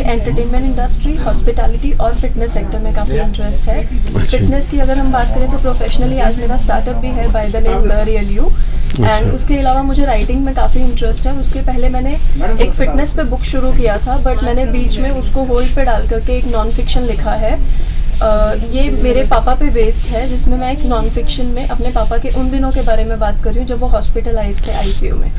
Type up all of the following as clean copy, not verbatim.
Entertainment industry, hospitality और fitness sector में काफ़ी इंटरेस्ट है। फिटनेस की अगर हम बात करें तो प्रोफेशनली आज मेरा स्टार्टअप भी है by the name the real you. And उसके अलावा मुझे राइटिंग में काफ़ी इंटरेस्ट है। उसके पहले मैंने एक फ़िटनेस पे बुक शुरू किया था, बट मैंने बीच में उसको होल्ड पे डाल करके एक नॉन फिक्शन लिखा है। ये मेरे पापा पे बेस्ड है, जिसमें मैं एक नॉन फिक्शन में अपने पापा के उन दिनों के बारे में बात कर रही हूँ जब वो हॉस्पिटलाइज थे आईसीयू में।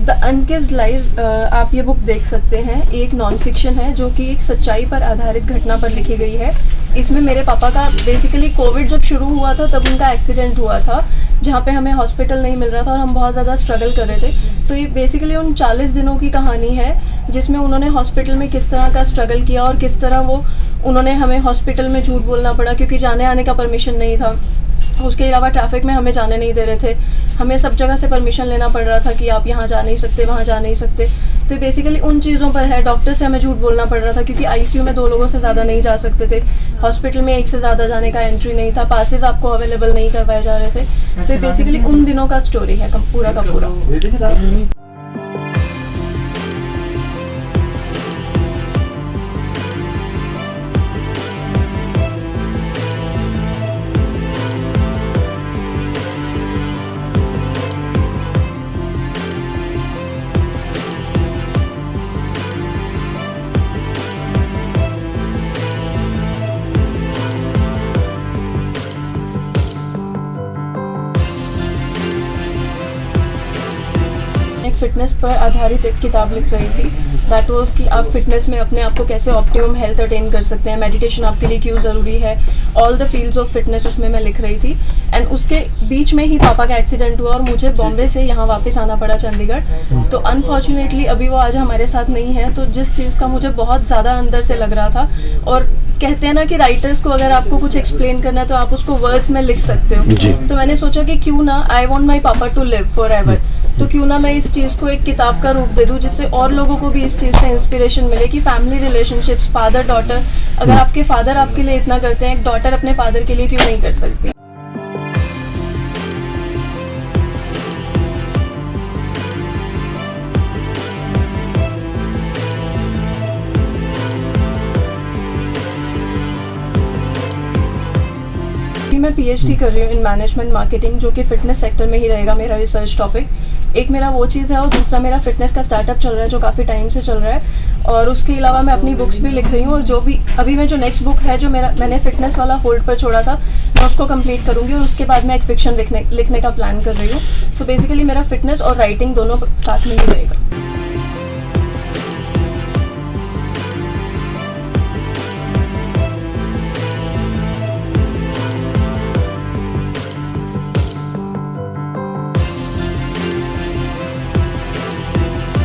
द अनकिस्ड लाइज आप ये बुक देख सकते हैं। एक नॉन फिक्शन है जो कि एक सच्चाई पर आधारित घटना पर लिखी गई है। इसमें मेरे पापा का बेसिकली कोविड जब शुरू हुआ था तब उनका एक्सीडेंट हुआ था, जहाँ पे हमें हॉस्पिटल नहीं मिल रहा था और हम बहुत ज़्यादा स्ट्रगल कर रहे थे। तो ये बेसिकली उन 40 दिनों की कहानी है जिसमें उन्होंने हॉस्पिटल में किस तरह का स्ट्रगल किया और किस तरह उन्होंने हमें हॉस्पिटल में झूठ बोलना पड़ा क्योंकि जाने आने का परमिशन नहीं था। उसके अलावा ट्रैफिक में हमें जाने नहीं दे रहे थे, हमें सब जगह से परमिशन लेना पड़ रहा था कि आप यहाँ जा नहीं सकते, वहाँ जा नहीं सकते। तो बेसिकली उन चीज़ों पर है। डॉक्टर से हमें झूठ बोलना पड़ रहा था क्योंकि आईसीयू में 2 लोगों से ज़्यादा नहीं जा सकते थे, हॉस्पिटल में 1 से ज़्यादा जाने का एंट्री नहीं था, पासेस आपको अवेलेबल नहीं करवाए जा रहे थे। तो बेसिकली उन दिनों का स्टोरी है पूरा का पूरा। फिटनेस पर आधारित एक किताब लिख रही थी, दैट वाज कि आप फिटनेस में अपने आप को कैसे ऑप्टिमम हेल्थ अटेन कर सकते हैं, मेडिटेशन आपके लिए क्यों ज़रूरी है, all the fields of fitness उसमें मैं लिख रही थी। एंड उसके बीच में ही पापा का एक्सीडेंट हुआ और मुझे बॉम्बे से यहाँ वापस आना पड़ा चंडीगढ़। तो अनफॉर्चुनेटली अभी वो आज हमारे साथ नहीं है। तो जिस चीज़ का मुझे बहुत ज़्यादा अंदर से लग रहा था, और कहते हैं ना कि राइटर्स को अगर आपको कुछ एक्सप्लेन करना है तो आप उसको वर्ड्स में लिख सकते हो। तो मैंने सोचा कि क्यों ना आई वॉन्ट माई पापा टू लिव फॉर एवर, तो क्यों ना मैं इस चीज़ को एक किताब का रूप दे दूँ जिससे और लोगों को भी इस चीज़ से इंस्पिरेशन मिले कि फैमिली रिलेशनशिप्स, फादर डॉटर, अगर आपके फादर आपके लिए इतना करते हैं, एक डॉटर अपने फादर के लिए क्यों नहीं कर सकती। मैं पीएचडी कर रही हूँ इन मैनेजमेंट मार्केटिंग, जो कि फिटनेस सेक्टर में ही रहेगा मेरा रिसर्च टॉपिक। एक मेरा वो चीज़ है और दूसरा मेरा फिटनेस का स्टार्टअप चल रहा है जो काफ़ी टाइम से चल रहा है। और उसके अलावा मैं अपनी बुक्स भी लिख रही हूँ, और जो भी अभी मैं जो नेक्स्ट बुक है जो मैंने फिटनेस वाला होल्ड पर छोड़ा था, मैं उसको कंप्लीट करूँगी और उसके बाद मैं एक फिक्शन लिखने का प्लान कर रही हूँ। सो बेसिकली मेरा फिटनेस और राइटिंग दोनों साथ में ही रहेगा।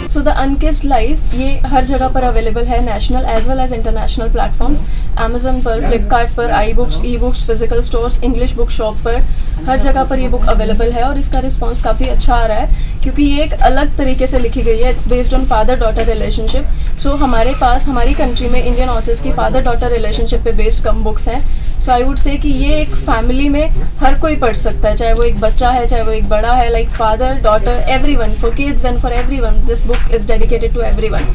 सो द अनकिस्ड लाइफ ये हर जगह पर अवेलेबल है, national as well as international platforms, Amazon पर, फ्लिपकार्ट पर, iBooks, ebooks, physical stores, English book shop पर, हर जगह पर ये बुक अवेलेबल है। और इसका रिस्पांस काफ़ी अच्छा आ रहा है क्योंकि ये एक अलग तरीके से लिखी गई है, based on father daughter relationship. So हमारे पास हमारी कंट्री में इंडियन ऑथर्स की फादर डॉटर रिलेशनशिप पे बेस्ड कम बुक्स हैं। सो आई वुड से कि ये एक फैमिली में हर कोई पढ़ सकता है, चाहे वो एक बच्चा है, चाहे वो एक बड़ा है, like father daughter everyone, for kids and for everyone, this book is dedicated to everyone.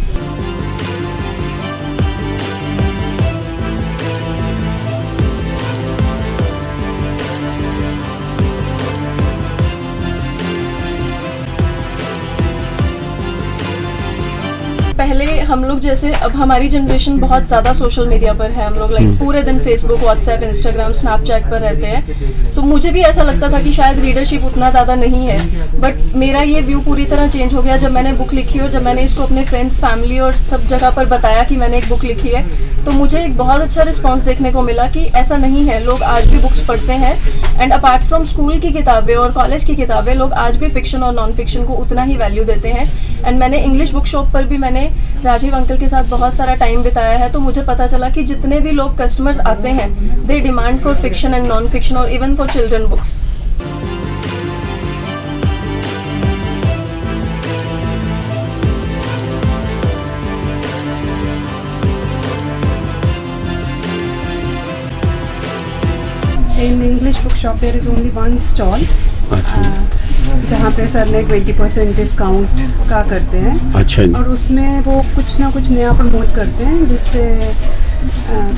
पहले हम लोग जैसे, अब हमारी जनरेशन बहुत ज़्यादा सोशल मीडिया पर है, हम लोग लाइक पूरे दिन फेसबुक, व्हाट्सएप, इंस्टाग्राम, स्नैपचैट पर रहते हैं। सो मुझे भी ऐसा लगता था कि शायद रीडरशिप उतना ज़्यादा नहीं है, बट मेरा ये व्यू पूरी तरह चेंज हो गया जब मैंने बुक लिखी और जब मैंने इसको अपने फ्रेंड्स, फैमिली और सब जगह पर बताया कि मैंने एक बुक लिखी है। तो मुझे एक बहुत अच्छा रिस्पांस देखने को मिला कि ऐसा नहीं है, लोग आज भी बुक्स पढ़ते हैं। एंड अपार्ट फ्रॉम स्कूल की किताबें और कॉलेज की किताबें, लोग आज भी फिक्शन और नॉन फिक्शन को उतना ही वैल्यू देते हैं। एंड मैंने इंग्लिश बुक शॉप पर भी मैंने राजीव अंकल के साथ बहुत सारा टाइम बिताया है, तो मुझे पता चला कि जितने भी लोग कस्टमर्स आते हैं, they demand for fiction and non fiction और even for children books. In English book shop there is only one stall जहाँ पे सर ने 20% डिस्काउंट का करते हैं। अच्छा जी। और उसमें वो कुछ ना कुछ नया प्रमोट करते हैं, जिससे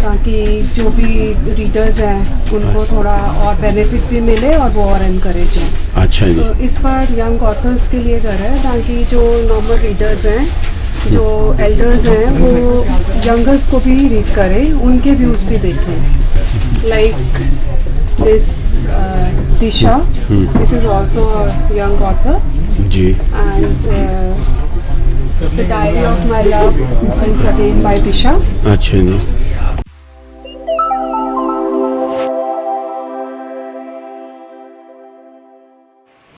ताकि जो भी रीडर्स हैं उनको थोड़ा और बेनिफिट भी मिले और वो और एनकरेज हैं। अच्छा जी। तो इस बार यंग ऑथर्स के लिए कर रहे हैं, ताकि जो नॉर्मल रीडर्स हैं, जो एल्डर्स हैं, वो यंगर्स को भी रीड करें, उनके व्यूज़ भी देखें। Like this Disha, this is also a young author जी। and The Diary of My Love is again by Disha। अच्छा जी।